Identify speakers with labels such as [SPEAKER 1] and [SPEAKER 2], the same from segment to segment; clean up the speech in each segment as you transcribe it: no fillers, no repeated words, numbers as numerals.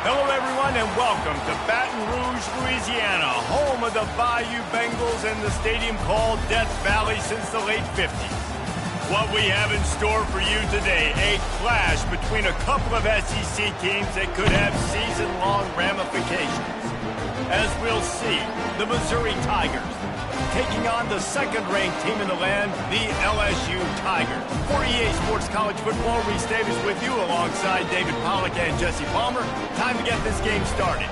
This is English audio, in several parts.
[SPEAKER 1] Hello, everyone, and welcome to Baton Rouge, Louisiana, home of the Bayou Bengals and the stadium called Death Valley since the late 50s. What we have in store for you today, a clash between a couple of SEC teams that could have season-long ramifications. As we'll see, the Missouri Tigers taking on the second-ranked team in the land, the LSU Tigers. For EA Sports College Football, Reese Davis with you alongside David Pollack and Jesse Palmer. Time to get this game started.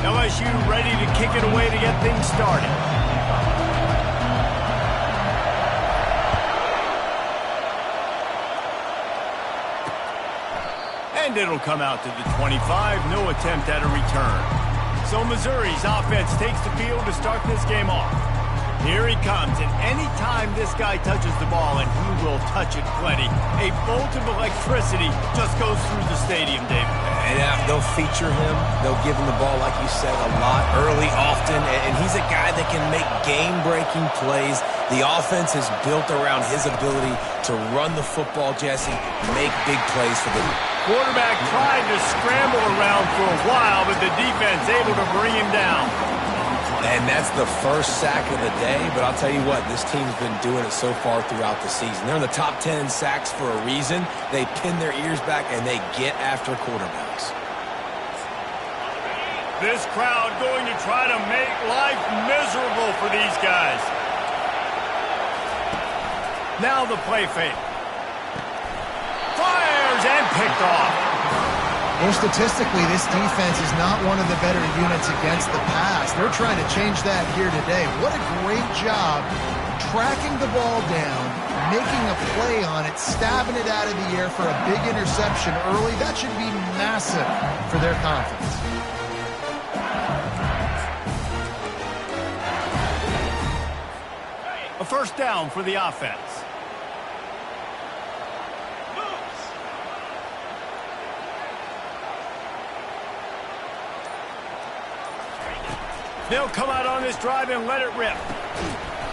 [SPEAKER 1] LSU ready to kick it away to get things started. And it'll come out to the 25, no attempt at a return. So Missouri's offense takes the field to start this game off. Here he comes, and anytime this guy touches the ball, and he will touch it plenty, a bolt of electricity just goes through the stadium, David.
[SPEAKER 2] And they'll feature him. They'll give him the ball, like you said, a lot, early, often, and he's a guy that can make game-breaking plays. The offense is built around his ability to run the football, Jesse, make big plays for them.
[SPEAKER 1] Quarterback tried to scramble around for a while, but the defense able to bring him down.
[SPEAKER 2] And that's the first sack of the day, but I'll tell you what, this team's been doing it so far throughout the season. They're in the top 10 in sacks for a reason. They pin their ears back, and they get after quarterbacks.
[SPEAKER 1] This crowd going to try to make life miserable for these guys. Now the play fake. Fires and picked off.
[SPEAKER 3] Well, statistically, this defense is not one of the better units against the pass. They're trying to change that here today. What a great job tracking the ball down, making a play on it, stabbing it out of the air for a big interception early. That should be massive for their confidence.
[SPEAKER 1] A first down for the offense. They'll come out on this drive and let it rip.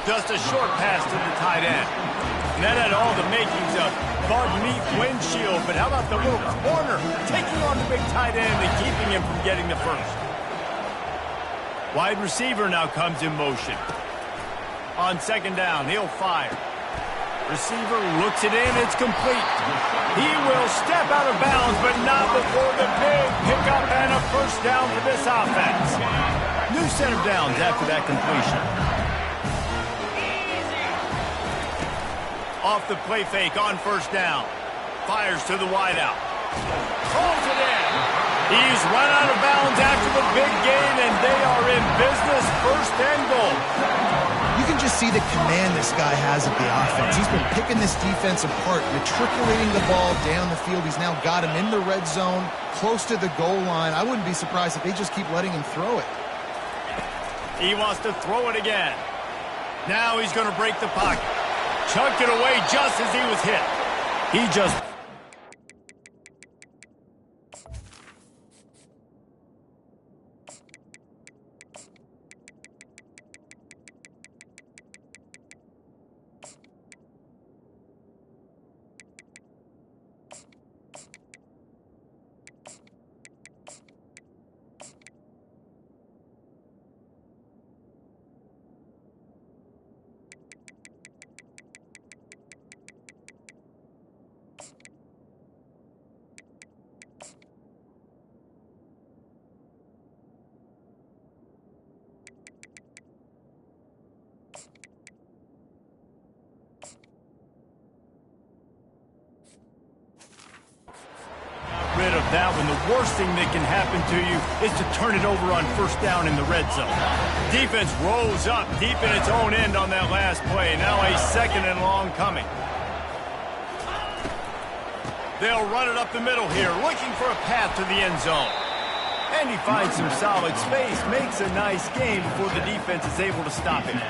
[SPEAKER 1] Just a short pass to the tight end. And that had all the makings of bug meat windshield, but how about the little corner taking on the big tight end and keeping him from getting the first. Wide receiver now comes in motion. On second down, he'll fire. Receiver looks it in, it's complete. He will step out of bounds, but not before the big pickup and a first down for this offense. New set of downs after that completion. Off the play fake on first down. Fires to the wideout. Calls it in. He's run out of bounds after the big gain, and they are in business, first and goal.
[SPEAKER 3] You can just see the command this guy has of the offense. He's been picking this defense apart, matriculating the ball down the field. He's now got him in the red zone, close to the goal line. I wouldn't be surprised if they just keep letting him throw it.
[SPEAKER 1] He wants to throw it again. Now he's going to break the pocket. Chucked it away just as he was hit. He just... rid of that one. The worst thing that can happen to you is to turn it over on first down in the red zone. Defense rose up deep in its own end on that last play. Now a second and long coming. They'll run it up the middle here, looking for a path to the end zone. And he finds some solid space, makes a nice game before the defense is able to stop him.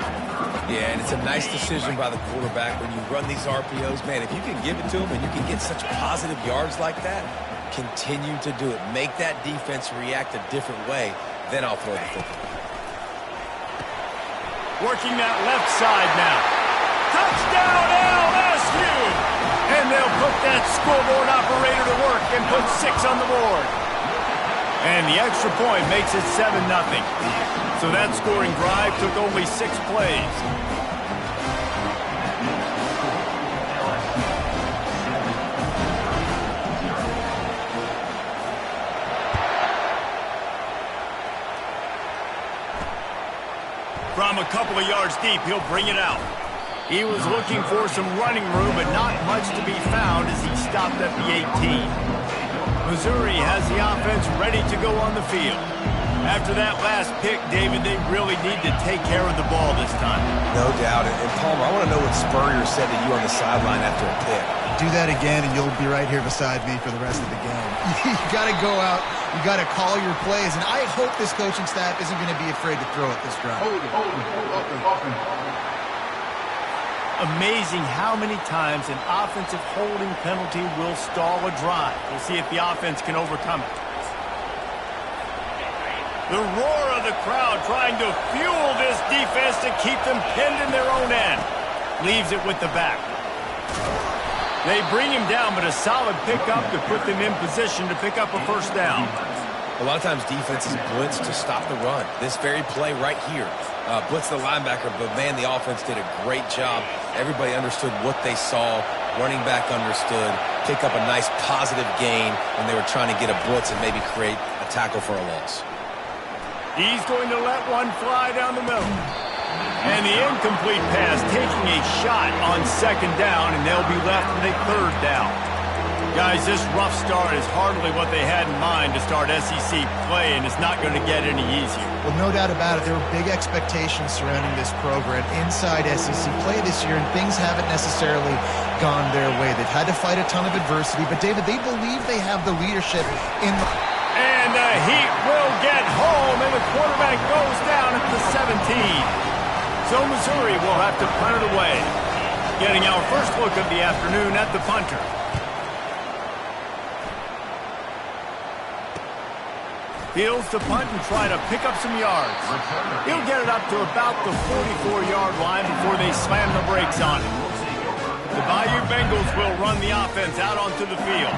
[SPEAKER 2] Yeah, and it's a nice decision by the quarterback when you run these RPOs. Man, if you can give it to him and you can get such positive yards like that, continue to do it. Make that defense react a different way, then I'll throw the football.
[SPEAKER 1] Working that left side now. Touchdown LSU! And they'll put that scoreboard operator to work and put 6 on the board. And the extra point makes it 7-0. So that scoring drive took only 6 plays. From a couple of yards deep, he'll bring it out. He was looking for some running room, but not much to be found as he stopped at the 18. Missouri has the offense ready to go on the field. After that last pick, David, they really need to take care of the ball this time.
[SPEAKER 2] No doubt. And Palmer, I want to know what Spurrier said to you on the sideline after a pick.
[SPEAKER 3] Do that again, and you'll be right here beside me for the rest of the game. You got to go out. You got to call your plays, and I hope this coaching staff isn't going to be afraid to throw it this drive.
[SPEAKER 1] Amazing how many times an offensive holding penalty will stall a drive. We'll see if the offense can overcome it. The roar of the crowd trying to fuel this defense to keep them pinned in their own end. Leaves it with the back. They bring him down, but a solid pickup to put them in position to pick up a first down.
[SPEAKER 2] A lot of times defenses blitz to stop the run. This very play right here, blitz the linebacker, but man, the offense did a great job. Everybody understood what they saw. Running back understood. Pick up a nice positive gain when they were trying to get a blitz and maybe create a tackle for a loss.
[SPEAKER 1] He's going to let one fly down the middle. And the incomplete pass taking a shot on second down, and they'll be left with a third down. Guys, this rough start is hardly what they had in mind to start SEC play, and it's not going to get any easier.
[SPEAKER 3] Well, no doubt about it. There were big expectations surrounding this program inside SEC play this year, and things haven't necessarily gone their way. They've had to fight a ton of adversity, but, David, they believe they have the leadership in the...
[SPEAKER 1] And the heat will get home, and the quarterback goes down at the 17. So Missouri will have to punt it away. Getting our first look of the afternoon at the punter. Fields to punt and try to pick up some yards. He'll get it up to about the 44-yard line before they slam the brakes on it. The Bayou Bengals will run the offense out onto the field.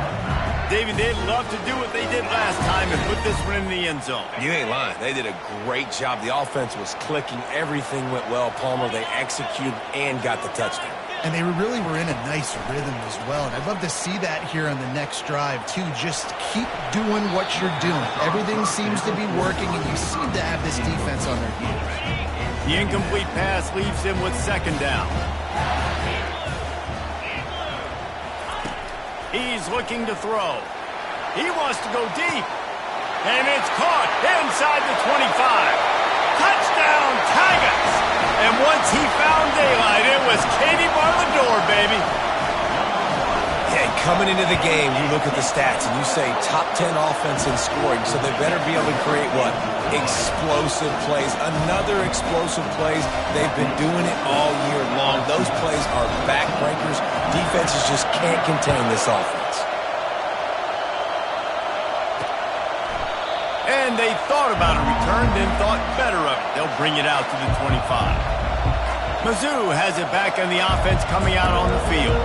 [SPEAKER 1] David, they'd love to do what they did last time and put this one in the end zone.
[SPEAKER 2] You ain't lying. They did a great job. The offense was clicking. Everything went well, Palmer. They executed and got the touchdown.
[SPEAKER 3] And they really were in a nice rhythm as well. And I'd love to see that here on the next drive, too. Just keep doing what you're doing. Everything seems to be working, and you seem to have this defense on their heels.
[SPEAKER 1] The incomplete pass leaves him with second down. He's looking to throw. He wants to go deep. And it's caught inside the 25. Touchdown, Tigers! And once he found daylight, it was Katie bar the door, baby.
[SPEAKER 2] Yeah, coming into the game, you look at the stats and you say top 10 offense in scoring, so they better be able to create what? Explosive plays. Another explosive plays. They've been doing it all year long. Those plays are backbreakers. Defenses just can't contain this offense.
[SPEAKER 1] And they thought about a return, then thought better of it. They'll bring it out to the 25. Mizzou has it back on the offense coming out on the field.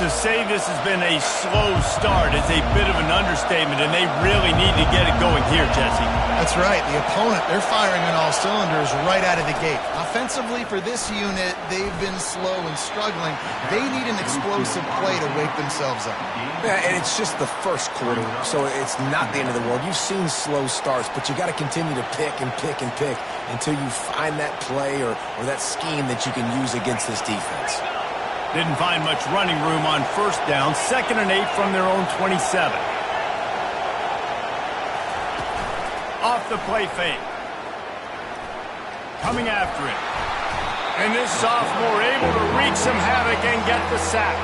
[SPEAKER 1] To say this has been a slow start is a bit of an understatement, and they really need to get it going here, Jesse.
[SPEAKER 3] That's right. The opponent, they're firing on all cylinders right out of the gate. Offensively, for this unit, they've been slow and struggling. They need an explosive play to wake themselves up.
[SPEAKER 2] Yeah, and it's just the first quarter, so it's not the end of the world. You've seen slow starts, but you got to continue to pick and pick and pick until you find that play or that scheme that you can use against this defense.
[SPEAKER 1] Didn't find much running room on first down. 2nd and 8 from their own 27. Off the play fake. Coming after it. And this sophomore able to wreak some havoc and get the sack.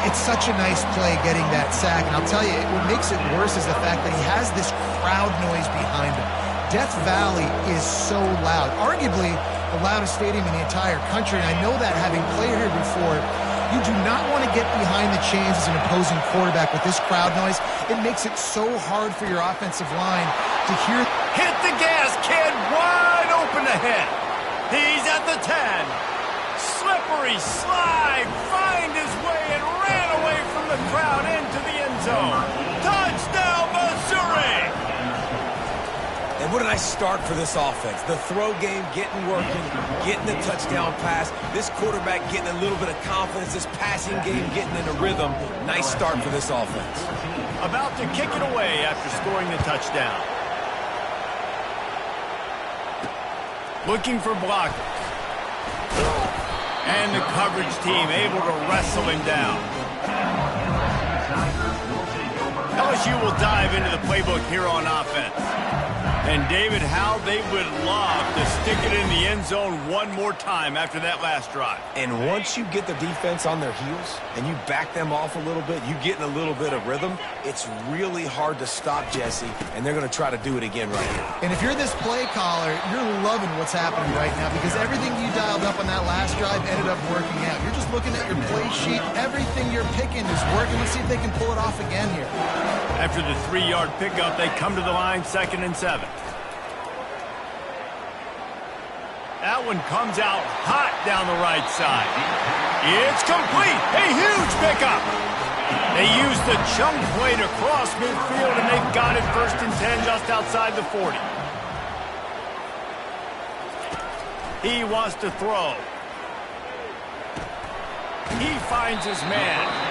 [SPEAKER 3] It's such a nice play getting that sack. And I'll tell you, what makes it worse is the fact that he has this crowd noise behind him. Death Valley is so loud. Arguably the loudest stadium in the entire country. And I know that having played here before, you do not want to get behind the chains as an opposing quarterback with this crowd noise. It makes it so hard for your offensive line to hear.
[SPEAKER 1] Hit the gas, kid. Wide open ahead. He's at the the 10. Slippery slide, find his way and ran away from the crowd into the end zone. Touchdown, Missouri!
[SPEAKER 2] And what a nice start for this offense. The throw game getting working, getting the touchdown pass. This quarterback getting a little bit of confidence. This passing game getting in a rhythm. Nice start for this offense.
[SPEAKER 1] About to kick it away after scoring the touchdown. Looking for blockers. And the coverage team able to wrestle him down. LSU will dive into the playbook here on offense. And David, how they would love to stick it in the end zone one more time after that last drive.
[SPEAKER 2] And once you get the defense on their heels and you back them off a little bit, you get in a little bit of rhythm, it's really hard to stop Jesse, and they're going to try to do it again right here.
[SPEAKER 3] And if you're this play caller, you're loving what's happening right now because everything you dialed up on that last drive ended up working out. You're just looking at your play sheet. Everything you're picking is working. Let's see if they can pull it off again here.
[SPEAKER 1] After the 3-yard pickup, they come to the line, 2nd and 7. That one comes out hot down the right side. It's complete. A huge pickup. They use the chunk play to cross midfield, and they've got it 1st and 10 just outside the 40. He wants to throw. He finds his man.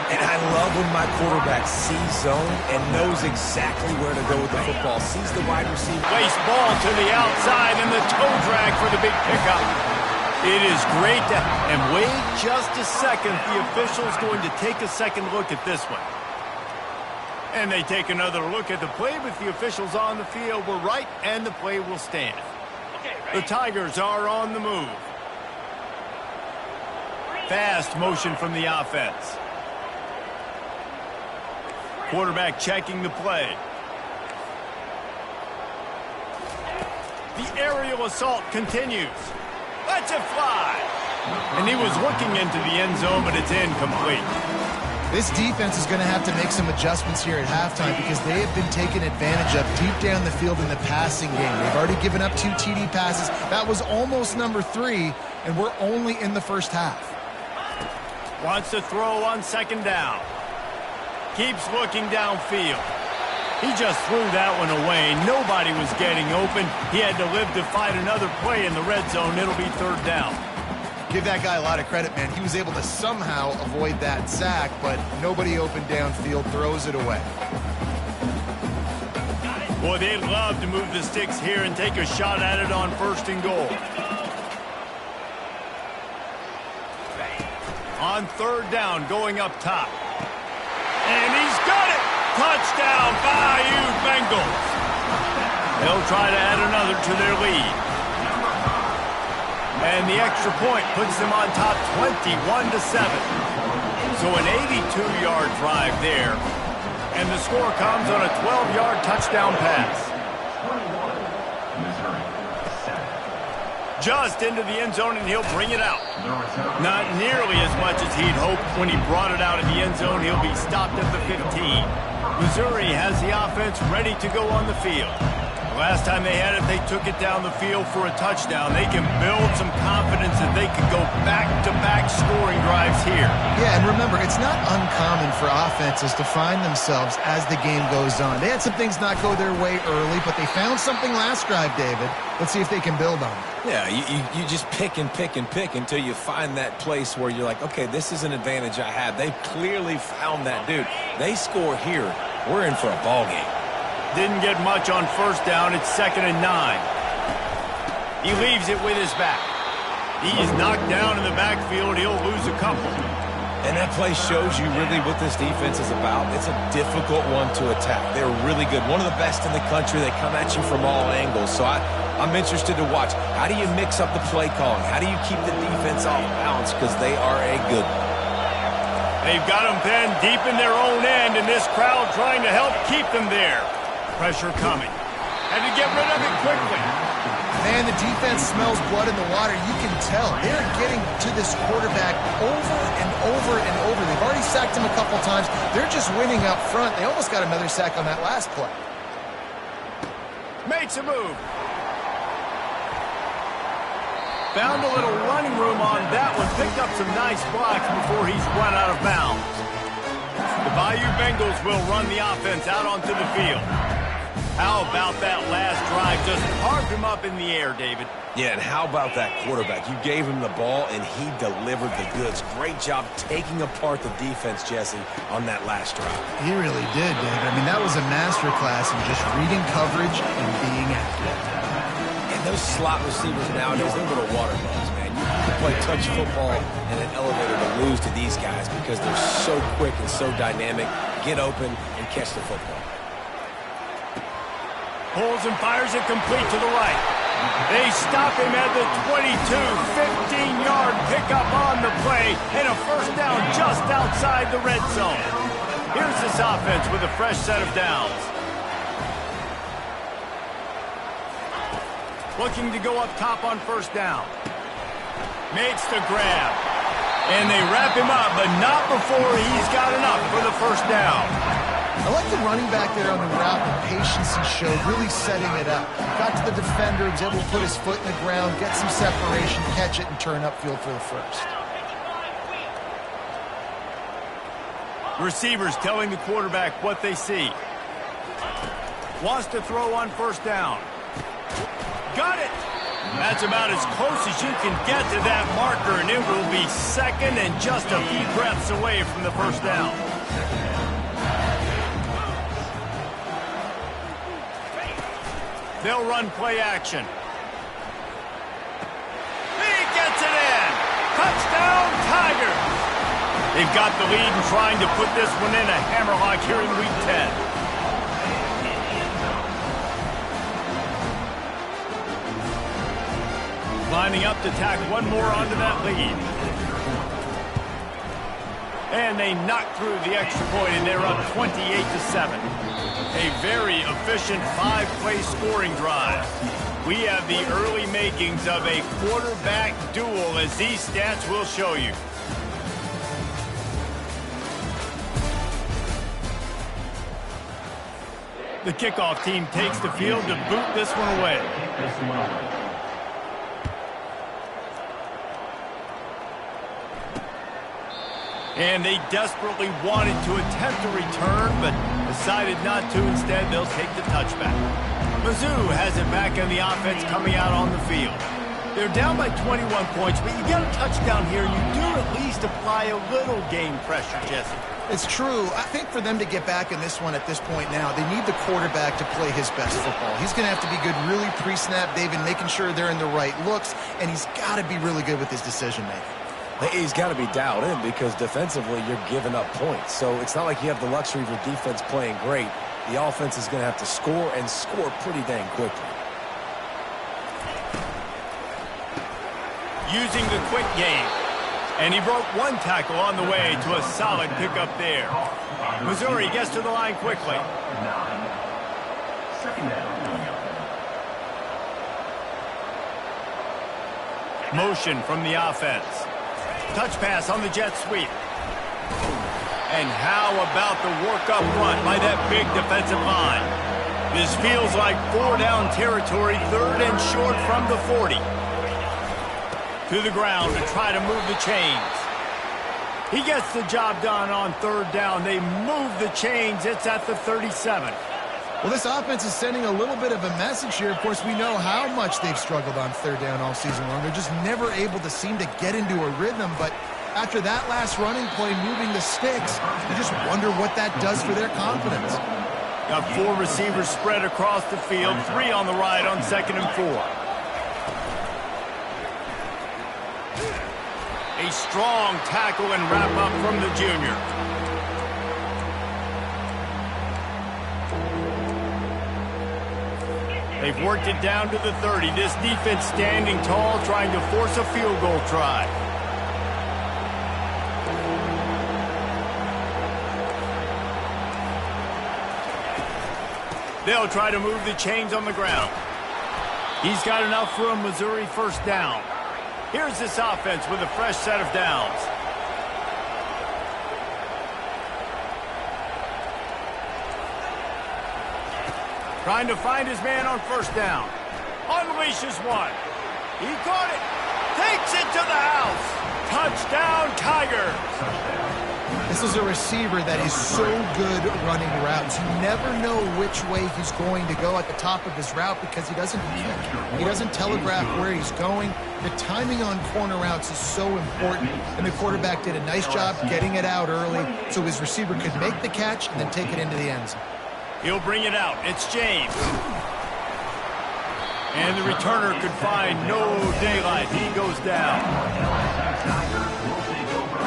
[SPEAKER 2] And I love when my quarterback sees zone and knows exactly where to go with the football. Sees the wide receiver.
[SPEAKER 1] Place ball to the outside and the toe drag for the big pickup. It is great to... And wait just a second. The official's going to take a second look at this one. And they take another look at the play, but the officials on the field were right, and the play will stand. The Tigers are on the move. Fast motion from the offense. Quarterback checking the play. The aerial assault continues. Lets it fly. And he was looking into the end zone, but it's incomplete.
[SPEAKER 3] This defense is going to have to make some adjustments here at halftime because they have been taken advantage of deep down the field in the passing game. They've already given up 2 TD passes. That was almost number 3, and we're only in the first half.
[SPEAKER 1] Wants to throw on 2nd down. Keeps looking downfield. He just threw that one away. Nobody was getting open. He had to live to fight another play in the red zone. It'll be 3rd down.
[SPEAKER 3] Give that guy a lot of credit, man. He was able to somehow avoid that sack, but nobody open downfield, throws it away.
[SPEAKER 1] Boy, they'd love to move the sticks here and take a shot at it on 1st and goal. On 3rd down, going up top. And he's got it! Touchdown, Bayou Bengals! They'll try to add another to their lead. And the extra point puts them on top 21-7. So an 82-yard drive there. And the score comes on a 12-yard touchdown pass. Just into the end zone, and he'll bring it out. Not nearly as much as he'd hoped when he brought it out in the end zone. He'll be stopped at the 15. Missouri has the offense ready to go on the field. Last time they had it, they took it down the field for a touchdown. They can build some confidence that they could go back-to-back scoring drives here.
[SPEAKER 3] Yeah, and remember, it's not uncommon for offenses to find themselves as the game goes on. They had some things not go their way early, but they found something last drive, David. Let's see if they can build on it.
[SPEAKER 2] Yeah, you just pick and pick and pick until you find that place where you're like, okay, this is an advantage I have. They've clearly found that, dude. They score here, we're in for a ball game.
[SPEAKER 1] Didn't get much on 1st down. It's 2nd and 9. He leaves it with his back. He's knocked down in the backfield. He'll lose a couple.
[SPEAKER 2] And that play shows you really what this defense is about. It's a difficult one to attack. They're really good. One of the best in the country. They come at you from all angles. So I'm interested to watch. How do you mix up the play calling? How do you keep the defense off balance? Because they are a good one.
[SPEAKER 1] They've got them pinned deep in their own end, and this crowd trying to help keep them there. Pressure coming. Had to get rid of it quickly.
[SPEAKER 3] Man, the defense smells blood in the water. You can tell. They're getting to this quarterback over and over and over. They've already sacked him a couple times. They're just winning up front. They almost got another sack on that last play.
[SPEAKER 1] Makes a move. Found a little running room on that one. Picked up some nice blocks before he's run out of bounds. The Bayou Bengals will run the offense out onto the field. How about that last drive? Just carved him up in the air, David.
[SPEAKER 2] Yeah, and how about that quarterback? You gave him the ball, and he delivered the goods. Great job taking apart the defense, Jesse, on that last drive.
[SPEAKER 3] He really did, David. I mean, that was a masterclass in just reading coverage and being accurate.
[SPEAKER 2] And those slot receivers nowadays, they're little water bugs, man. You can play touch football in an elevator to lose to these guys because they're so quick and so dynamic. Get open and catch the football.
[SPEAKER 1] Pulls and fires it complete to the right. They stop him at the 22, 15-yard pickup on the play, and a first down just outside the red zone. Here's this offense with a fresh set of downs. Looking to go up top on first down. Makes the grab. And they wrap him up, but not before he's got enough for the first down.
[SPEAKER 3] I like the running back there on the route, the patience he showed, really setting it up. Got to the defender, was able to put his foot in the ground, get some separation, catch it, and turn upfield for the first.
[SPEAKER 1] Receivers telling the quarterback what they see. Wants to throw on first down. Got it! That's about as close as you can get to that marker, and it will be second and just a few breaths away from the first down. They'll run play action. He gets it in! Touchdown, Tigers! They've got the lead and trying to put this one in a hammerlock here in Week 10. Lining up to tack one more onto that lead. And they knock through the extra point, and they're up 28-7. A very efficient 5-play scoring drive. We have the early makings of a quarterback duel, as these stats will show you. The kickoff team takes the field to boot this one away. And they desperately wanted to attempt a return, but decided not to. Instead, they'll take the touchback. Mizzou has it back in the offense coming out on the field. They're down by 21 points, but you get a touchdown here, and you do at least apply a little game pressure, Jesse.
[SPEAKER 3] It's true. I think for them to get back in this one at this point now, they need the quarterback to play his best football. He's going to have to be good really pre-snap, David, making sure they're in the right looks, and he's got to be really good with his decision-making.
[SPEAKER 2] He's got to be dialed in because defensively you're giving up points. So it's not like you have the luxury of your defense playing great. The offense is going to have to score and score pretty dang quickly.
[SPEAKER 1] Using the quick game. And he broke one tackle on the way to a solid pickup there. Missouri gets to the line quickly. Motion from the offense. Touch pass on the jet sweep. And how about the work up front by that big defensive line? This feels like 4-down territory, 3rd and short from the 40. To the ground to try to move the chains. He gets the job done on 3rd down. They move the chains. It's at the 37.
[SPEAKER 3] Well, this offense is sending a little bit of a message here. Of course, we know how much they've struggled on 3rd down all season long. They're just never able to seem to get into a rhythm. But after that last running play, moving the sticks, you just wonder what that does for their confidence.
[SPEAKER 1] Got 4 receivers spread across the field, 3 on the right on 2nd and 4. A strong tackle and wrap up from the junior. They've worked it down to the 30. This defense standing tall, trying to force a field goal try. They'll try to move the chains on the ground. He's got enough for a Missouri 1st down. Here's this offense with a fresh set of downs. Trying to find his man on 1st down. Unleashes one. He caught it. Touchdown, Tigers!
[SPEAKER 3] This is a receiver that is so good running routes. You never know which way he's going to go at the top of his route because he doesn't peek. He doesn't telegraph where he's going. The timing on corner routes is so important, and the quarterback did a nice job getting it out early so his receiver could make the catch and then take it into the end zone.
[SPEAKER 1] He'll bring it out. It's James. And the returner could find no daylight. He goes down.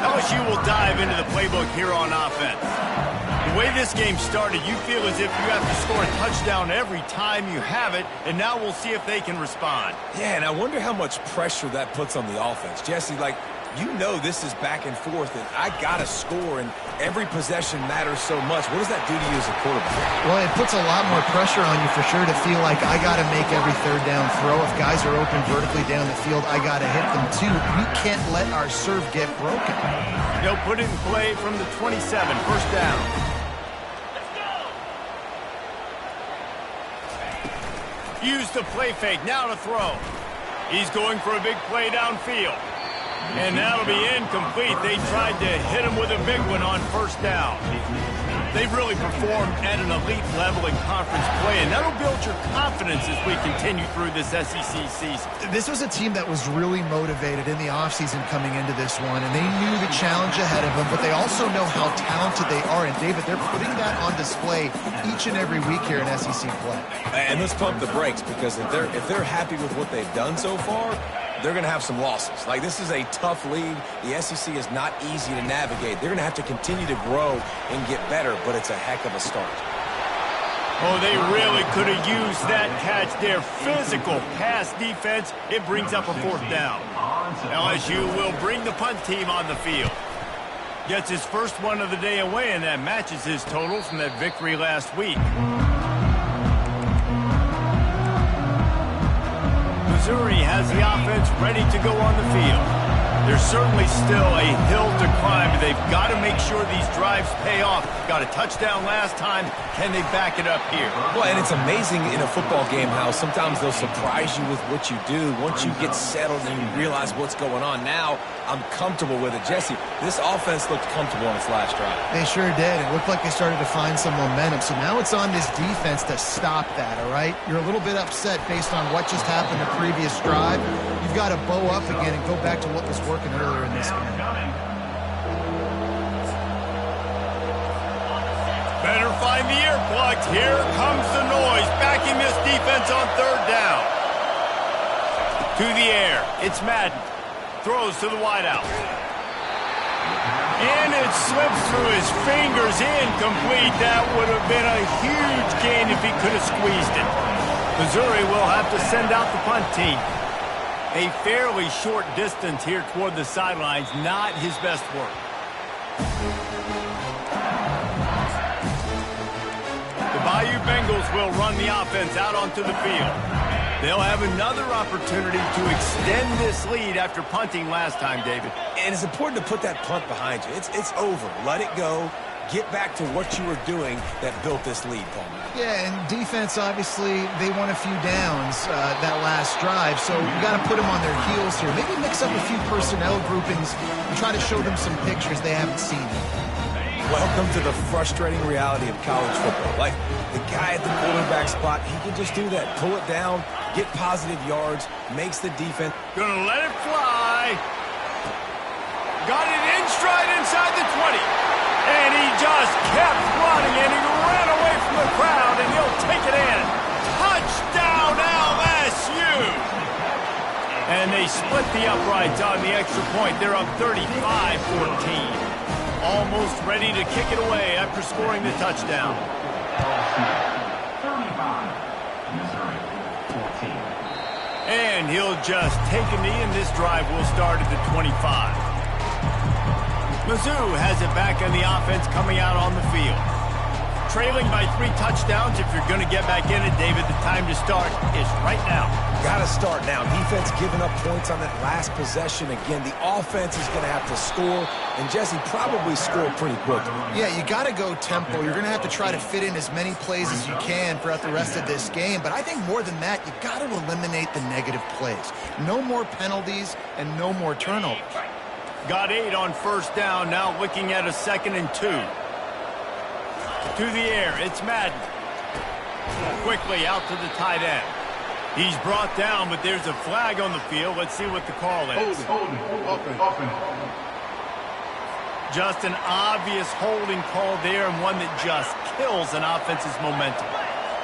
[SPEAKER 1] LSU will dive into the playbook here on offense. The way this game started, you feel as if you have to score a touchdown every time you have it, and now we'll see if they can respond.
[SPEAKER 2] Yeah, and I wonder how much pressure that puts on the offense. Jesse, like, you know this is back and forth, and I got to score, and every possession matters so much. What does that do to you as a quarterback?
[SPEAKER 3] Well, it puts a lot more pressure on you for sure to feel like I got to make every third down throw. If guys are open vertically down the field, I got to hit them too. We can't let our serve get broken.
[SPEAKER 1] They'll put it in play from the 27, first down. Use the play fake, now to throw. He's going for a big play downfield. And that'll be incomplete. They tried to hit him with a big one on first down. They've really performed at an elite level in conference play, and that'll build your confidence as we continue through this SEC season.
[SPEAKER 3] This was a team that was really motivated in the offseason coming into this one, and they knew the challenge ahead of them, but they also know how talented they are. And, David, they're putting that on display each and every week here in SEC play.
[SPEAKER 2] And let's pump the brakes, because if they're happy with what they've done so far, they're going to have some losses. Like, this is a tough league. The SEC is not easy to navigate. They're going to have to continue to grow and get better, but it's a heck of a start.
[SPEAKER 1] Oh, they really could have used that catch. Their physical pass defense, it brings up a fourth down. LSU will bring the punt team on the field. Gets his first one of the day away, and that matches his total from that victory last week. Missouri has the offense ready to go on the field. There's certainly still a hill to climb. They've got to make sure these drives pay off. Got a touchdown last time. Can they back it up here?
[SPEAKER 2] Well, and it's amazing in a football game how sometimes they'll surprise you with what you do. Once you get settled and you realize what's going on, now I'm comfortable with it. Jesse, this offense looked comfortable on its last drive.
[SPEAKER 3] They sure did. It looked like they started to find some momentum. So now it's on this defense to stop that, all right? You're a little bit upset based on what just happened the previous drive. You've got to bow up again and go back to what was working earlier in this game.
[SPEAKER 1] Better find the earplugs. Here comes the noise, backing this defense on third down. To the air. It's Madden. Throws to the wideout. And it slips through his fingers, incomplete. That would have been a huge gain if he could have squeezed it. Missouri will have to send out the punt team. A fairly short distance here toward the sidelines, not his best work. The Bayou Bengals will run the offense out onto the field. They'll have another opportunity to extend this lead after punting last time, David.
[SPEAKER 2] And it's important to put that punt behind you. It's over. Let it go. Get back to what you were doing that built this lead, Paul.
[SPEAKER 3] Yeah, and defense, obviously, they won a few downs that last drive, so you got to put them on their heels here. Maybe mix up a few personnel groupings and try to show them some pictures they haven't seen.
[SPEAKER 2] Welcome to the frustrating reality of college football. Like, the guy at the quarterback spot, he can just do that. Pull it down, get positive yards, makes the defense.
[SPEAKER 1] Gonna let it fly. Got it in stride inside the 20. And he just kept running, and he ran away from the crowd, and he'll take it in. Touchdown, LSU! And they split the uprights on the extra point. They're up 35-14. Almost ready to kick it away after scoring the touchdown. And he'll just take a knee, and this drive will start at the 25. Mizzou has it back on the offense coming out on the field. Trailing by 3 touchdowns. If you're going to get back in it, David, the time to start is right now.
[SPEAKER 2] Got to start now. Defense giving up points on that last possession. Again, the offense is going to have to score, and Jesse probably score pretty quickly.
[SPEAKER 3] Yeah, you got to go tempo. You're going to have to try to fit in as many plays as you can throughout the rest of this game. But I think more than that, you got to eliminate the negative plays. No more penalties and no more turnovers.
[SPEAKER 1] Got 8 on first down, now looking at a 2nd and 2. To the air, it's Madden. Quickly out to the tight end. He's brought down, but there's a flag on the field. Let's see what the call is. Just an obvious holding call there, and one that just kills an offense's momentum.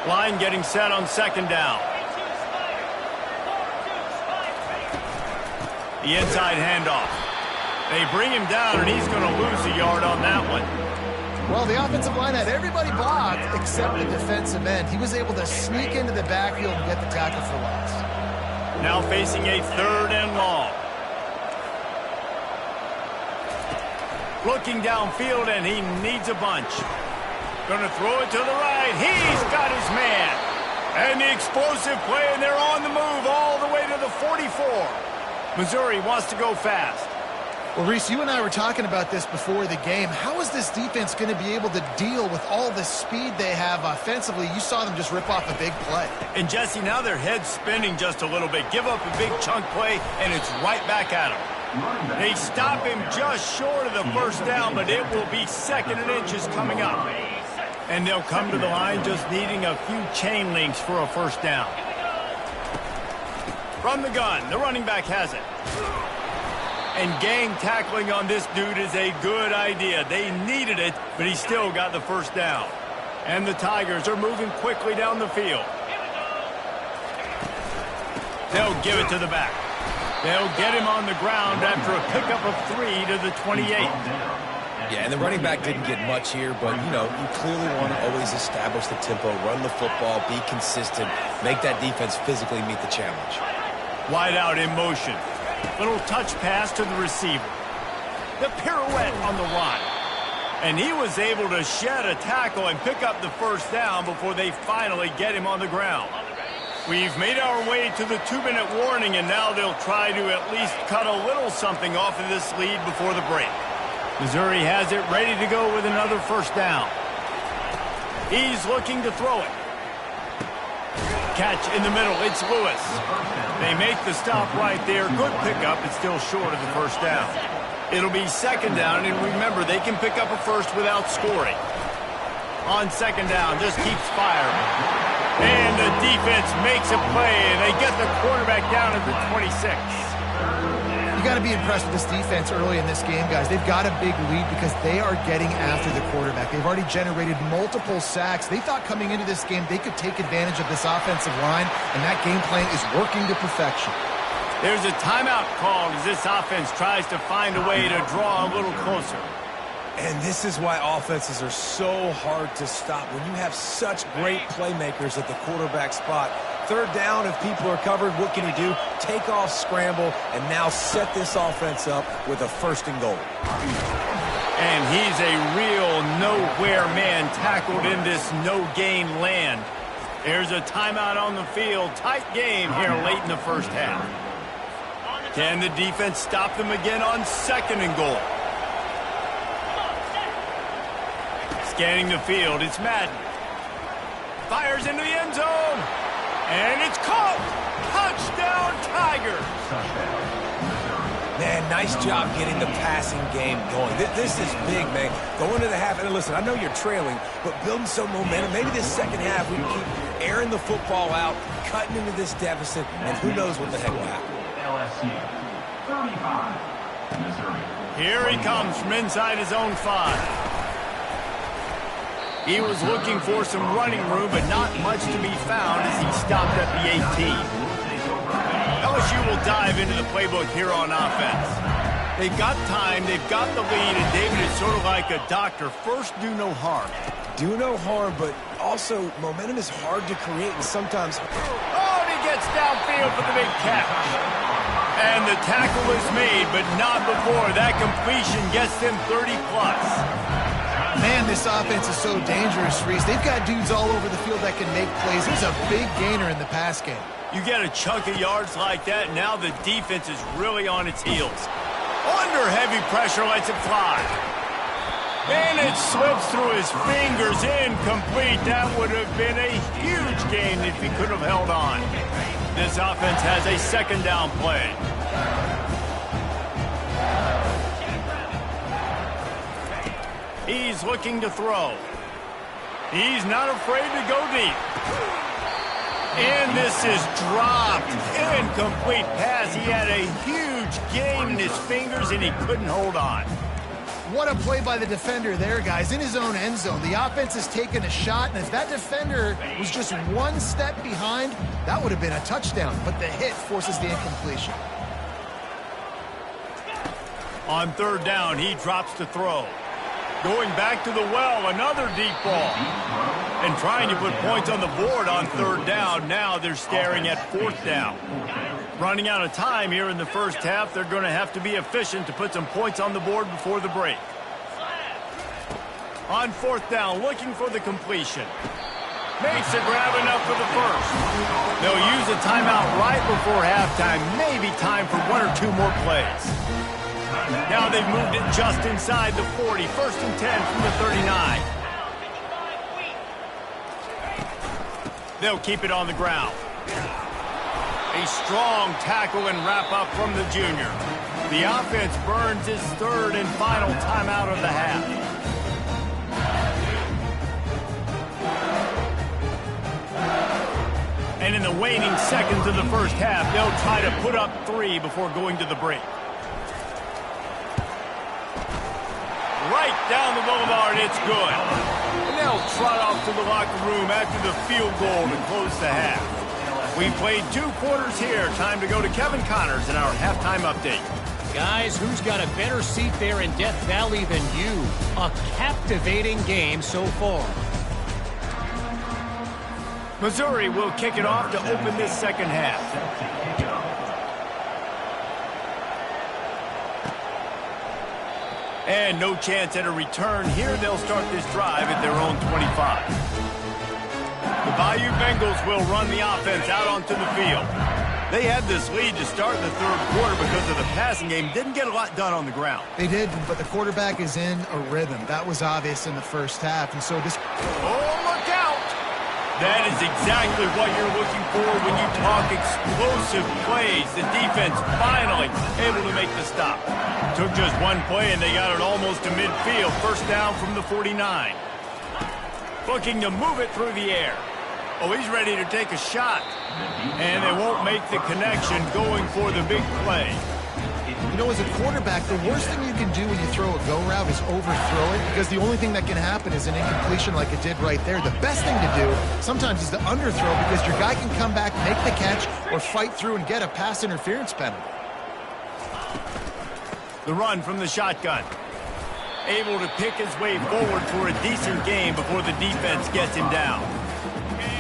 [SPEAKER 1] Line getting set on 2nd down. The inside handoff. They bring him down, and he's going to lose a yard on that one.
[SPEAKER 3] Well, the offensive line had everybody blocked except the defensive end. He was able to sneak into the backfield and get the tackle for loss.
[SPEAKER 1] Now facing a 3rd and long. Looking downfield, and he needs a bunch. Going to throw it to the right. He's got his man. And the explosive play, and they're on the move all the way to the 44. Missouri wants to go fast.
[SPEAKER 3] Well, Reese, you and I were talking about this before the game. How is this defense going to be able to deal with all the speed they have offensively? You saw them just rip off a big play.
[SPEAKER 1] And, Jesse, now their head's spinning just a little bit. Give up a big chunk play, and it's right back at them. They stop him just short of the first down, but it will be 2nd and inches coming up. And they'll come to the line just needing a few chain links for a first down. From the gun, the running back has it. And gang tackling on this dude is a good idea. They needed it, but he still got the first down. And the Tigers are moving quickly down the field. They'll give it to the back. They'll get him on the ground after a pickup of 3 to the 28.
[SPEAKER 2] Yeah, and the running back didn't get much here, but, you know, you clearly want to always establish the tempo, run the football, be consistent, make that defense physically meet the challenge.
[SPEAKER 1] Wide out in motion. Little touch pass to the receiver. The pirouette on the line. And he was able to shed a tackle and pick up the first down before they finally get him on the ground. We've made our way to the 2-minute warning, and now they'll try to at least cut a little something off of this lead before the break. Missouri has it ready to go with another first down. He's looking to throw it. Catch in the middle. It's Lewis. They make the stop right there. Good pickup. It's still short of the first down. It'll be 2nd down, and remember, they can pick up a first without scoring. On 2nd down, just keeps firing. And the defense makes a play, and they get the quarterback down at the 26.
[SPEAKER 3] You got to be impressed with this defense early in this game, guys. They've got a big lead because they are getting after the quarterback. They've already generated multiple sacks. They thought coming into this game they could take advantage of this offensive line, and that game plan is working to perfection.
[SPEAKER 1] There's a timeout called as this offense tries to find a way to draw a little closer.
[SPEAKER 2] And this is why offenses are so hard to stop. When you have such great playmakers at the quarterback spot, 3rd down, if people are covered, what can he do? Take off, scramble, and now set this offense up with a 1st and goal.
[SPEAKER 1] And he's a real nowhere man tackled in this no-gain land. There's a timeout on the field. Tight game here late in the first half. Can the defense stop them again on 2nd and goal? Scanning the field, it's Madden. Fires into the end zone. And it's caught. Touchdown, Tigers.
[SPEAKER 2] Man, nice job getting the passing game going. This is big, man. Going to the half, and listen, I know you're trailing, but building some momentum. Maybe this 2nd half we can keep airing the football out, cutting into this deficit, and who knows what the heck will happen.
[SPEAKER 1] Here he comes from inside his own 5. He was looking for some running room, but not much to be found as he stopped at the 18. LSU will dive into the playbook here on offense. They've got time, they've got the lead, and David is sort of like a doctor. First, do no harm.
[SPEAKER 2] Do no harm, but also momentum is hard to create, and sometimes...
[SPEAKER 1] Oh, and he gets downfield for the big catch. And the tackle is made, but not before. That completion gets them 30+.
[SPEAKER 3] Man, this offense is so dangerous, Reese. They've got dudes all over the field that can make plays. He's a big gainer in the pass game.
[SPEAKER 1] You get a chunk of yards like that, now the defense is really on its heels. Under heavy pressure, lets it fly. And it slips through his fingers, incomplete. That would have been a huge gain if he could have held on. This offense has a 2nd down play. He's looking to throw. He's not afraid to go deep. And this is dropped. Incomplete pass. He had a huge game in his fingers, and he couldn't hold on.
[SPEAKER 3] What a play by the defender there, guys. In his own end zone, the offense has taken a shot, and if that defender was just one step behind, that would have been a touchdown. But the hit forces the incompletion.
[SPEAKER 1] On third down, he drops to throw. Going back to the well, another deep ball. And trying to put points on the board on third down. Now they're staring at fourth down. Running out of time here in the first half. They're going to have to be efficient to put some points on the board before the break. On fourth down, looking for the completion. Makes the grab enough for the first. They'll use a timeout right before halftime. Maybe time for one or two more plays. Now they've moved it just inside the 40. First and 10 from the 39. They'll keep it on the ground. A strong tackle and wrap up from the junior. The offense burns his third and final timeout of the half. And in the waning seconds of the first half, they'll try to put up 3 before going to the break. Right down the boulevard, it's good. And they'll trot off to the locker room after the field goal to close the half. We played 2 quarters here. Time to go to Kevin Connors in our halftime update.
[SPEAKER 4] Guys, who's got a better seat there in Death Valley than you? A captivating game so far.
[SPEAKER 1] Missouri will kick it off to open this second half. And no chance at a return here. They'll start this drive at their own 25. The Bayou Bengals will run the offense out onto the field. They had this lead to start the third quarter because of the passing game. Didn't get a lot done on the ground.
[SPEAKER 3] They did, but the quarterback is in a rhythm. That was obvious in the first half, and so this...
[SPEAKER 1] Oh, look out! That is exactly what you're looking for when you talk explosive plays. The defense finally able to make the stop. Took just one play, and they got it almost to midfield. First down from the 49. Looking to move it through the air. Oh, he's ready to take a shot. And they won't make the connection going for the big play.
[SPEAKER 3] You know, as a quarterback, the worst thing you can do when you throw a go route is overthrow it, because the only thing that can happen is an incompletion like it did right there. The best thing to do sometimes is to underthrow, because your guy can come back, make the catch, or fight through and get a pass interference penalty.
[SPEAKER 1] The run from the shotgun. Able to pick his way forward for a decent game before the defense gets him down.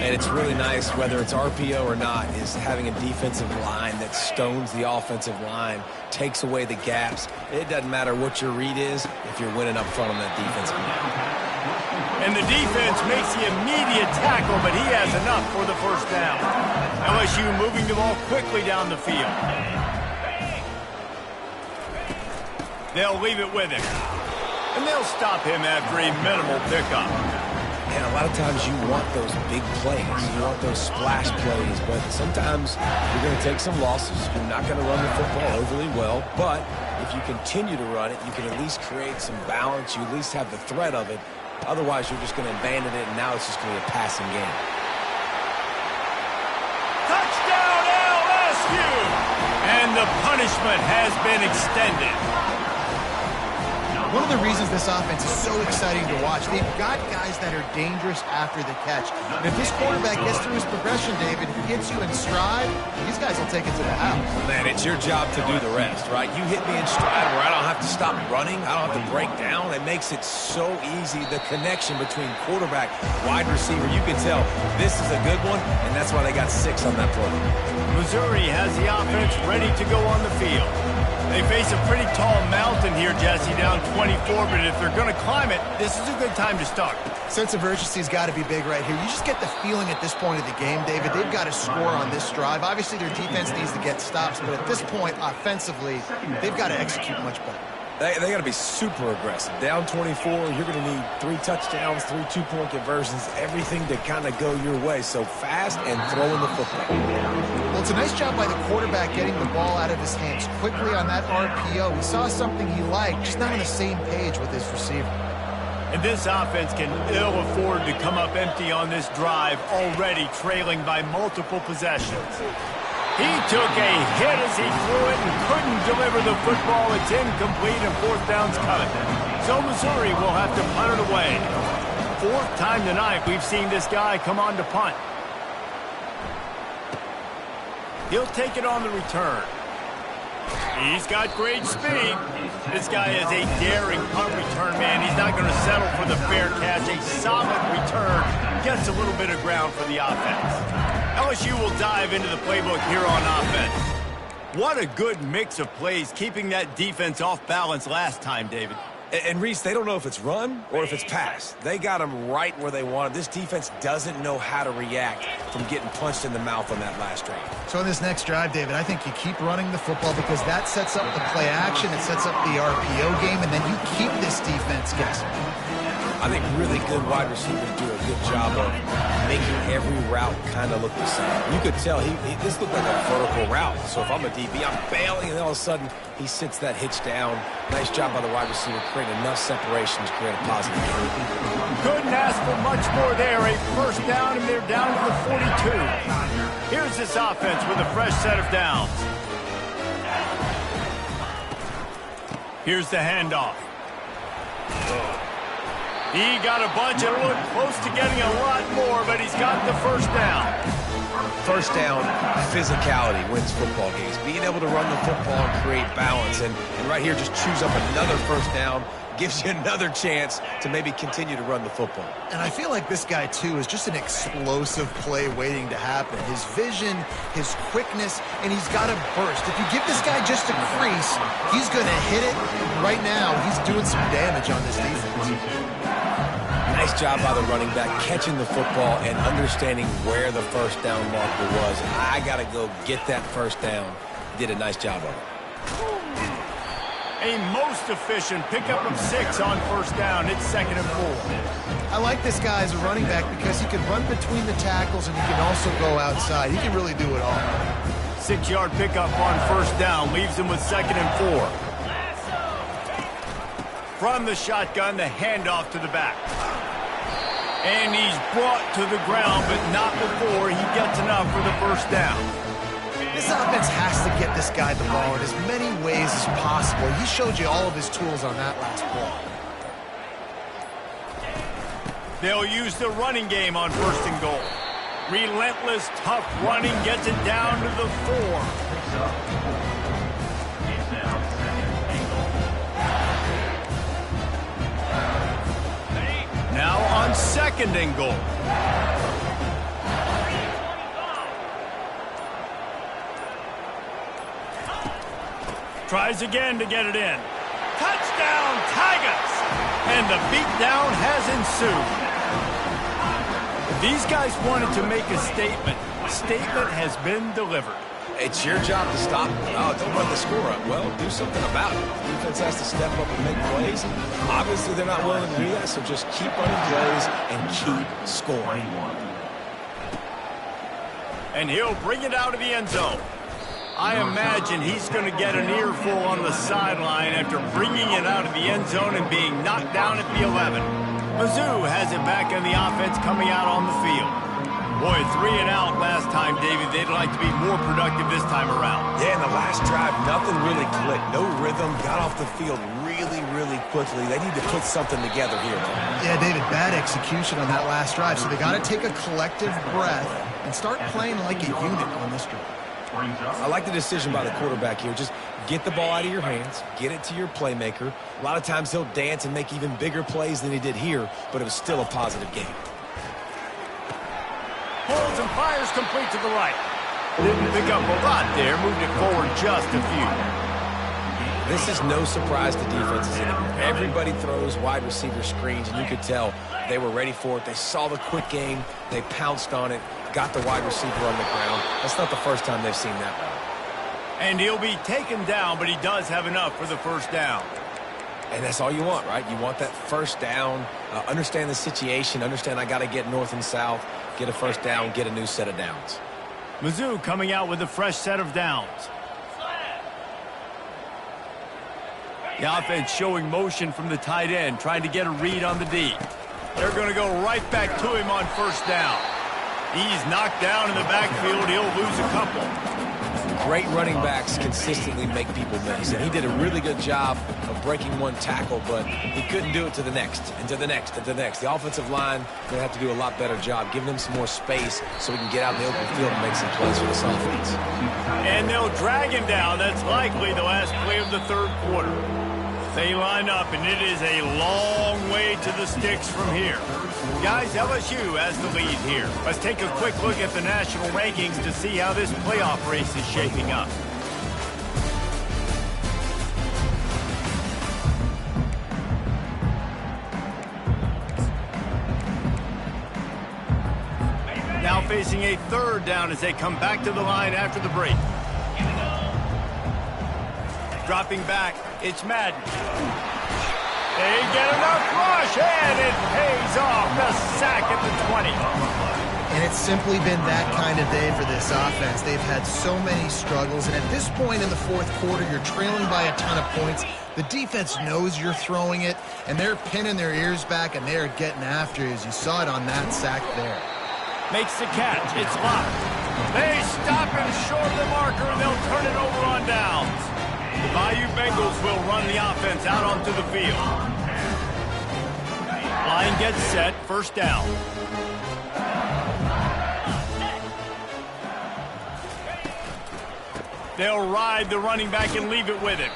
[SPEAKER 2] And it's really nice, whether it's RPO or not, is having a defensive line that stones the offensive line, takes away the gaps. It doesn't matter what your read is if you're winning up front on that defensive line.
[SPEAKER 1] And the defense makes the immediate tackle, but he has enough for the first down. LSU moving the ball quickly down the field. They'll leave it with him. And they'll stop him after a minimal pickup.
[SPEAKER 2] And a lot of times you want those big plays. You want those splash plays. But sometimes you're going to take some losses. You're not going to run the football overly well. But if you continue to run it, you can at least create some balance. You at least have the threat of it. Otherwise, you're just going to abandon it, and now it's just going to be a passing game.
[SPEAKER 1] Touchdown, LSU! And the punishment has been extended.
[SPEAKER 3] One of the reasons this offense is so exciting to watch, they've got guys that are dangerous after the catch. And if this quarterback gets through his progression, David, gets you in stride, these guys will take it to the house.
[SPEAKER 2] Man, it's your job to do the rest, right? You hit me in stride where I don't have to stop running. I don't have to break down. It makes it so easy. The connection between quarterback, wide receiver, you can tell this is a good one, and that's why they got 6 on that play.
[SPEAKER 1] Missouri has the offense ready to go on the field. They face a pretty tall mountain here, Jesse, down 24, but if they're going to climb it, this is a good time to start.
[SPEAKER 3] Sense of urgency's got to be big right here. You just get the feeling at this point of the game, David, they've got to score on this drive. Obviously, their defense needs to get stops, but at this point, offensively, they've got to execute much better.
[SPEAKER 2] They got to be super aggressive. Down 24, you're going to need 3 touchdowns, 3 two-point conversions, everything to kind of go your way. So fast and throwing the football.
[SPEAKER 3] Well, it's a nice job by the quarterback getting the ball out of his hands quickly on that RPO. He saw something he liked, just not on the same page with his receiver.
[SPEAKER 1] And this offense can ill afford to come up empty on this drive, already trailing by multiple possessions. He took a hit as he threw it and couldn't deliver the football. It's incomplete and fourth down's coming. So Missouri will have to punt it away. Fourth time tonight we've seen this guy come on to punt. He'll take it on the return. He's got great speed. This guy is a daring punt return man. He's not going to settle for the fair catch. A solid return. Gets a little bit of ground for the offense. LSU will dive into the playbook here on offense. What a good mix of plays, keeping that defense off balance last time, David.
[SPEAKER 2] And Reese, they don't know if it's run or if it's pass. They got them right where they want it. This defense doesn't know how to react from getting punched in the mouth on that last drive.
[SPEAKER 3] So in this next drive, David, I think you keep running the football because that sets up the play action, it sets up the RPO game, and then you keep this defense guessing.
[SPEAKER 2] I think really good wide receivers do a good job of making every route kind of look the same. You could tell this looked like a vertical route. So if I'm a DB, I'm bailing, and then all of a sudden he sits that hitch down. Nice job by the wide receiver, creating enough separation to create a positive game.
[SPEAKER 1] Couldn't ask for much more there. A first down, and they're down to the 42. Here's this offense with a fresh set of downs. Here's the handoff. He got a bunch and looked close to getting a lot more, but he's got the first down.
[SPEAKER 2] First down, physicality wins football games. Being able to run the football and create balance. And right here, just choose up another first down, gives you another chance to maybe continue to run the football.
[SPEAKER 3] And I feel like this guy, too, is just an explosive play waiting to happen. His vision, his quickness, and he's got a burst. If you give this guy just a crease, he's going to hit it. Right now, he's doing some damage on this defense.
[SPEAKER 2] Nice job by the running back, catching the football and understanding where the first down marker was. I got to go get that first down. Did a nice job of it.
[SPEAKER 1] A most efficient pickup of 6 on first down. It's 2nd and 4.
[SPEAKER 3] I like this guy as a running back because he can run between the tackles and he can also go outside. He can really do it all.
[SPEAKER 1] 6-yard pickup on first down leaves him with 2nd and 4. From the shotgun, the handoff to the back. And he's brought to the ground, but not before he gets enough for the first down.
[SPEAKER 3] This offense has to get this guy the ball in as many ways as possible. He showed you all of his tools on that last play.
[SPEAKER 1] They'll use the running game on 1st and goal. Relentless, tough running gets it down to the 4. Now on 2nd and goal. Tries again to get it in. Touchdown, Tigers! And the beatdown has ensued. These guys wanted to make a statement. Statement has been delivered.
[SPEAKER 2] It's your job to stop. Oh, don't let the score up. Well, do something about it. The defense has to step up and make plays. Obviously, they're not willing to do that, so just keep running plays and keep scoring.
[SPEAKER 1] And he'll bring it out of the end zone. I imagine he's going to get an earful on the sideline after bringing it out of the end zone and being knocked down at the 11. Mizzou has it back on the offense coming out on the field. Boy, 3 and out last time, David. They'd like to be more productive this time around.
[SPEAKER 2] Yeah, in the last drive, nothing really clicked. No rhythm, got off the field really, really quickly. They need to put something together here.
[SPEAKER 3] Yeah, David, bad execution on that last drive. So they got to take a collective breath and start playing like a unit on this drive.
[SPEAKER 2] I like the decision by the quarterback here. Just get the ball out of your hands, get it to your playmaker. A lot of times he'll dance and make even bigger plays than he did here, but it was still a positive game.
[SPEAKER 1] Pulls and fires complete to the right. Didn't pick up a lot there, moved it forward just a few.
[SPEAKER 2] This is no surprise to defenses anymore. Everybody throws wide receiver screens, and you could tell they were ready for it. They saw the quick game, they pounced on it, got the wide receiver on the ground. That's not the first time they've seen that one.
[SPEAKER 1] And he'll be taken down, but he does have enough for the first down.
[SPEAKER 2] And that's all you want, right? You want that first down, understand the situation, understand I got to get north and south, get a first down, get a new set of downs.
[SPEAKER 1] Mizzou coming out with a fresh set of downs. The offense showing motion from the tight end, trying to get a read on the D. They're going to go right back to him on first down. He's knocked down in the backfield. He'll lose a couple.
[SPEAKER 2] Great running backs consistently make people miss, and he did a really good job of breaking one tackle, but he couldn't do it to the next, and to the next, and to the next. The offensive line going to have to do a lot better job, giving him some more space so he can get out in the open field and make some plays for this offense.
[SPEAKER 1] And they'll drag him down. That's likely the last play of the third quarter. They line up, and it is a long way to the sticks from here. Guys, LSU has the lead here. Let's take a quick look at the national rankings to see how this playoff race is shaping up. Now facing a third down as they come back to the line after the break. Dropping back, it's Madden. They get enough rush, and it pays off. The sack at the 20.
[SPEAKER 3] And it's simply been that kind of day for this offense. They've had so many struggles, and at this point in the fourth quarter, you're trailing by a ton of points. The defense knows you're throwing it, and they're pinning their ears back, and they're getting after you, as you saw it on that sack there.
[SPEAKER 1] Makes the catch. It's locked. They stop him short of the marker, and they'll turn it over on downs. The Bayou Bengals will run the offense out onto the field. Line gets set. First down. They'll ride the running back and leave it with him.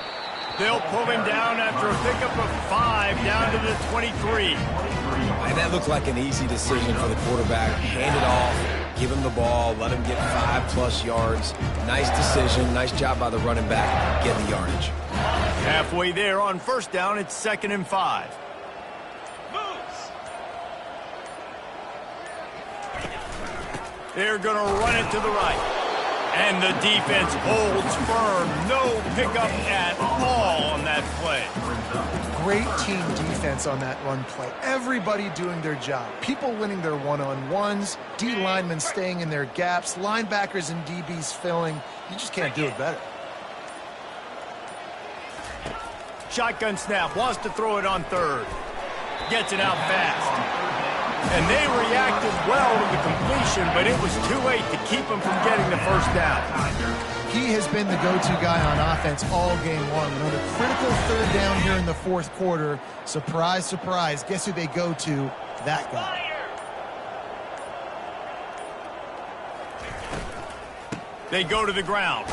[SPEAKER 1] They'll pull him down after a pickup of 5 down to the 23.
[SPEAKER 2] And that looked like an easy decision for the quarterback. Hand it off, give him the ball, let him get 5+ yards. Nice decision, nice job by the running back, getting the yardage.
[SPEAKER 1] Halfway there on first down, it's 2nd and 5. They're going to run it to the right. And the defense holds firm. No pickup at all on that play.
[SPEAKER 3] Great team defense on that run play. Everybody doing their job. People winning their one-on-ones, D linemen staying in their gaps, linebackers and DBs filling. You just can't do it better.
[SPEAKER 1] Shotgun snap, wants to throw it on third. Gets it out fast. And they reacted well to the completion, but it was too late to keep them from getting the first down.
[SPEAKER 3] He has been the go-to guy on offense all game long. And on a critical third down here in the fourth quarter, surprise, surprise, guess who they go to? That guy.
[SPEAKER 1] They go to the ground.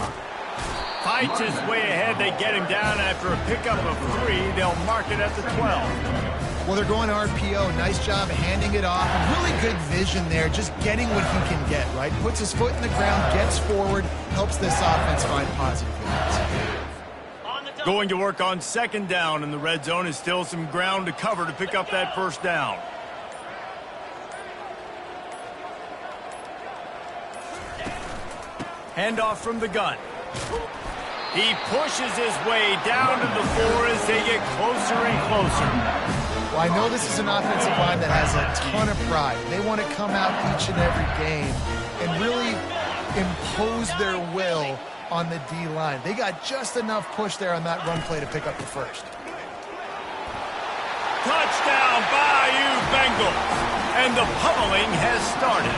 [SPEAKER 1] Fights his way ahead. They get him down after a pickup of 3. They'll mark it at the 12.
[SPEAKER 3] Well, they're going RPO. Nice job handing it off. Really good vision there, just getting what he can get, right? Puts his foot in the ground, gets forward, helps this offense find positive units.
[SPEAKER 1] Going to work on 2nd down in the red zone is still some ground to cover to pick up that first down. Handoff from the gun. He pushes his way down to the 4 as they get closer and closer.
[SPEAKER 3] Well, I know this is an offensive line that has a ton of pride. They want to come out each and every game and really impose their will on the D-line. They got just enough push there on that run play to pick up the first.
[SPEAKER 1] Touchdown, Bayou Bengals. And the pummeling has started.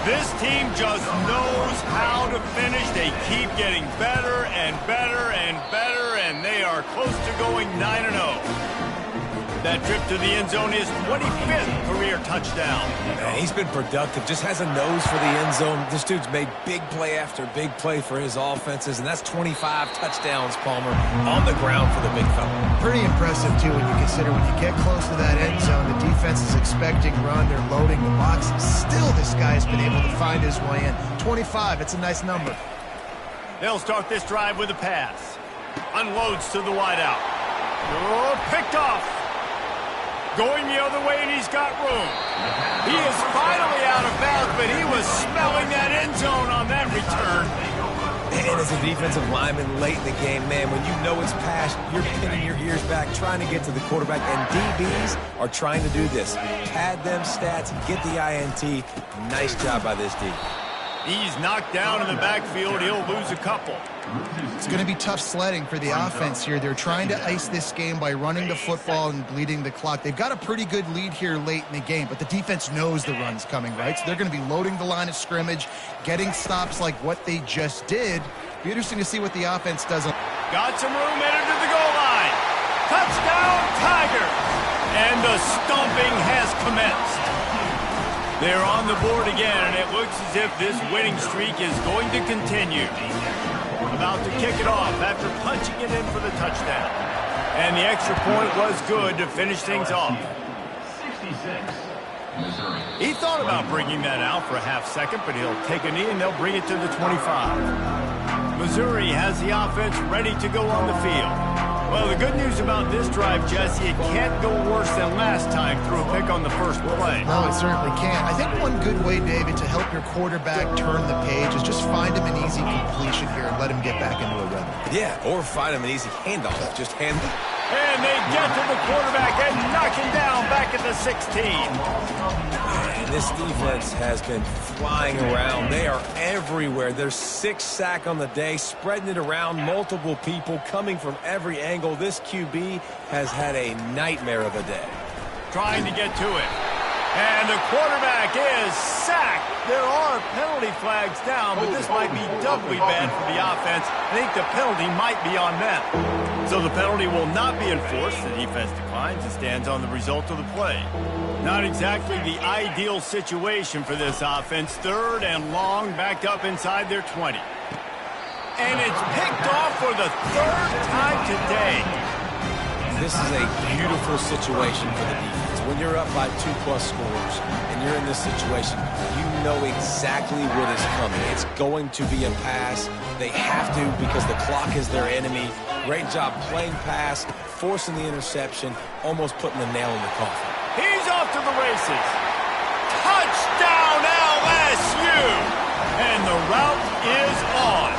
[SPEAKER 1] This team just knows how to finish. They keep getting better and better and better, and they are close to going 9-0. That trip to the end zone is 25th career touchdown.
[SPEAKER 2] Man, he's been productive, just has a nose for the end zone. This dude's made big play after big play for his offenses, and that's 25 touchdowns, Palmer, on the ground for the big fella. Pretty
[SPEAKER 3] impressive, too, when you consider when you get close to that end zone, the defense is expecting run, they're loading the box. Still, this guy has been able to find his way in. 25, it's a nice number.
[SPEAKER 1] They'll start this drive with a pass. Unloads to the wideout. Oh, picked off. Going the other way, and he's got room. He is finally out of bounds, but he was smelling that end zone on that return.
[SPEAKER 2] And as a defensive lineman late in the game, man, when you know it's past, you're pinning your ears back, trying to get to the quarterback, and DBs are trying to do this. Pad them stats, get the INT. Nice job by this D.
[SPEAKER 1] He's knocked down in the backfield. He'll lose a couple.
[SPEAKER 3] It's going to be tough sledding for the offense here. They're trying to ice this game by running the football and bleeding the clock. They've got a pretty good lead here late in the game, but the defense knows the run's coming, right? So they're going to be loading the line of scrimmage, getting stops like what they just did. Be interesting to see what the offense does.
[SPEAKER 1] Got some room, entered to the goal line. Touchdown, Tiger! And the stomping has commenced. They're on the board again, and it looks as if this winning streak is going to continue. About to kick it off after punching it in for the touchdown. And the extra point was good to finish things off. He thought about bringing that out for a half second, but he'll take a knee and they'll bring it to the 25. Missouri has the offense ready to go on the field. Well, the good news about this drive, Jesse, it can't go worse than last time through a pick on the first play.
[SPEAKER 3] No, it certainly can't. I think one good way, David, to help your quarterback turn the page is just find him an easy completion here and let him get back into a rhythm.
[SPEAKER 2] Yeah, or find him an easy handoff. Just hand it.
[SPEAKER 1] And they get to the quarterback and knock him down back at the 16.
[SPEAKER 2] And this defense has been flying around. They are everywhere. There's 6 sacks on the day, spreading it around, multiple people coming from every angle. This QB has had a nightmare of a day.
[SPEAKER 1] Trying to get to it. And the quarterback is sacked. There are penalty flags down, but this might be doubly bad for the offense. I think the penalty might be on them. So the penalty will not be enforced. The defense declines and stands on the result of the play. Not exactly the ideal situation for this offense. 3rd and long, backed up inside their 20. And it's picked off for the 3rd time today.
[SPEAKER 2] This is a beautiful situation for the defense. When you're up by 2+ scores and you're in this situation, you know exactly what is coming. It's going to be a pass. They have to because the clock is their enemy. Great job playing pass, forcing the interception, almost putting the nail in the coffin.
[SPEAKER 1] He's off to the races. Touchdown LSU! And the route is on.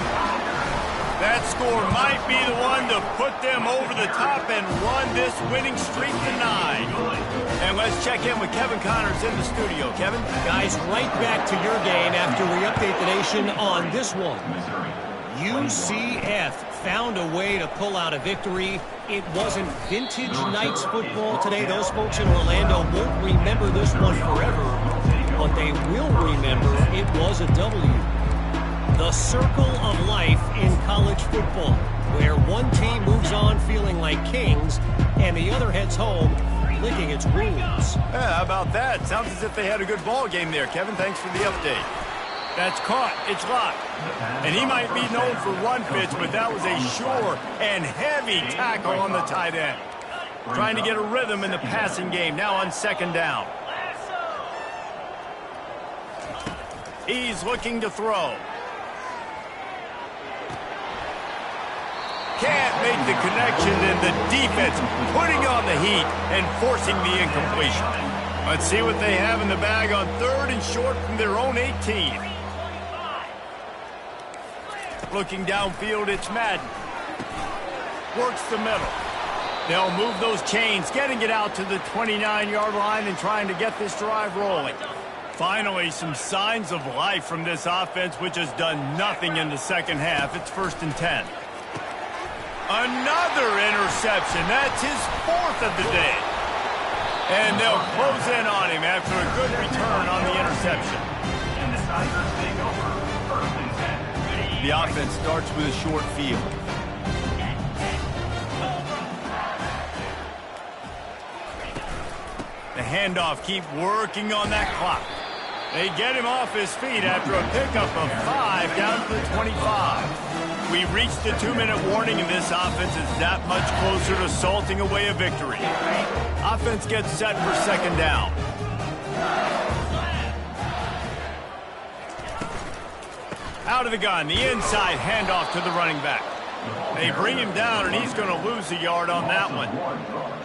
[SPEAKER 1] That score might be the one to put them over the top and run this winning streak to 9. And let's check in with Kevin Connors in the studio. Kevin?
[SPEAKER 4] Guys, right back to your game after we update the nation on this one. UCF found a way to pull out a victory. It wasn't vintage Knights football today. Those folks in Orlando won't remember this one forever, but they will remember it was a W. The circle of life in college football, where one team moves on feeling like kings and the other heads home licking its wounds.
[SPEAKER 1] Yeah, how about that? Sounds as if they had a good ball game there. Kevin, thanks for the update. That's caught. It's locked. And he might be known for run fits, but that was a sure and heavy tackle on the tight end. Trying to get a rhythm in the passing game, now on 2nd down. He's looking to throw. Can't make the connection, and the defense putting on the heat and forcing the incompletion. Let's see what they have in the bag on 3rd and short from their own 18. Looking downfield, it's Madden. Works the middle. They'll move those chains, getting it out to the 29-yard line and trying to get this drive rolling. Finally, some signs of life from this offense, which has done nothing in the second half. It's 1st and 10. Another interception. That's his 4th of the day. And they'll close in on him after a good return on the interception. The offense starts with a short field. The handoff, keep working on that clock. They get him off his feet after a pickup of 5 down to the 25. We reached the 2-minute warning, and this offense is that much closer to salting away a victory. Offense gets set for 2nd down. Out of the gun, the inside handoff to the running back. They bring him down, and he's going to lose a yard on that one.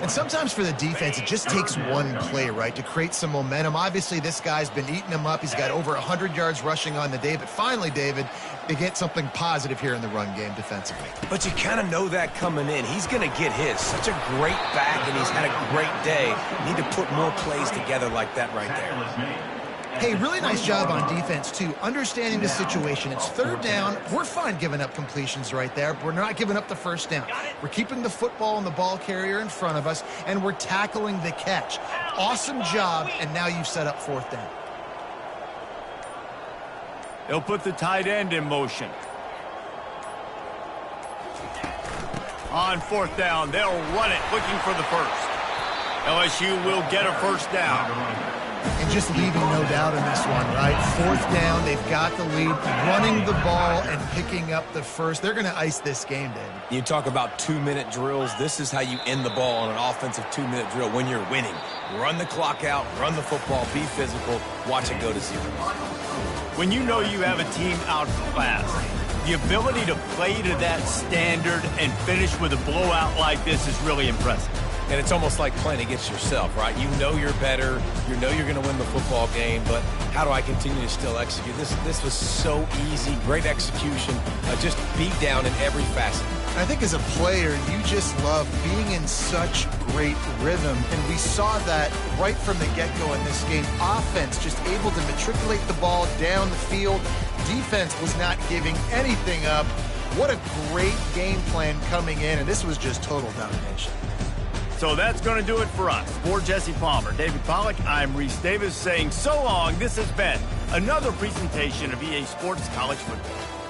[SPEAKER 3] And sometimes for the defense, it just takes one play, right, to create some momentum. Obviously, this guy's been eating him up. He's got over 100 yards rushing on the day. But finally, David, they get something positive here in the run game defensively.
[SPEAKER 2] But you kind of know that coming in. He's going to get his. Such a great back, and he's had a great day. Need to put more plays together like that right there.
[SPEAKER 3] Hey, really nice job on defense, too, understanding the situation. It's third down. We're fine giving up completions right there. We're not giving up the first down. We're keeping the football and the ball carrier in front of us, and we're tackling the catch. Awesome job, and now you've set up fourth down.
[SPEAKER 1] They'll put the tight end in motion. On fourth down, they'll run it, looking for the first. LSU will get a first down.
[SPEAKER 3] And just leaving no doubt in this one, right? Fourth down, they've got the lead, running the ball and picking up the first. They're going to ice this game, David.
[SPEAKER 2] You talk about 2-minute drills. This is how you end the ball on an offensive 2-minute drill when you're winning. Run the clock out, run the football, be physical, watch it go to 0.
[SPEAKER 1] When you know you have a team outclassed, the ability to play to that standard and finish with a blowout like this is really impressive.
[SPEAKER 2] And it's almost like playing against yourself, right? You know you're better. You know you're going to win the football game, but how do I continue to still execute? This was so easy. Great execution. Just beat down in every facet.
[SPEAKER 3] I think as a player, you just love being in such great rhythm, and we saw that right from the get-go in this game. Offense just able to matriculate the ball down the field. Defense was not giving anything up. What a great game plan coming in, and this was just total domination.
[SPEAKER 1] So that's going to do it for us. For Jesse Palmer, David Pollack, I'm Reese Davis saying so long. This has been another presentation of EA Sports College Football.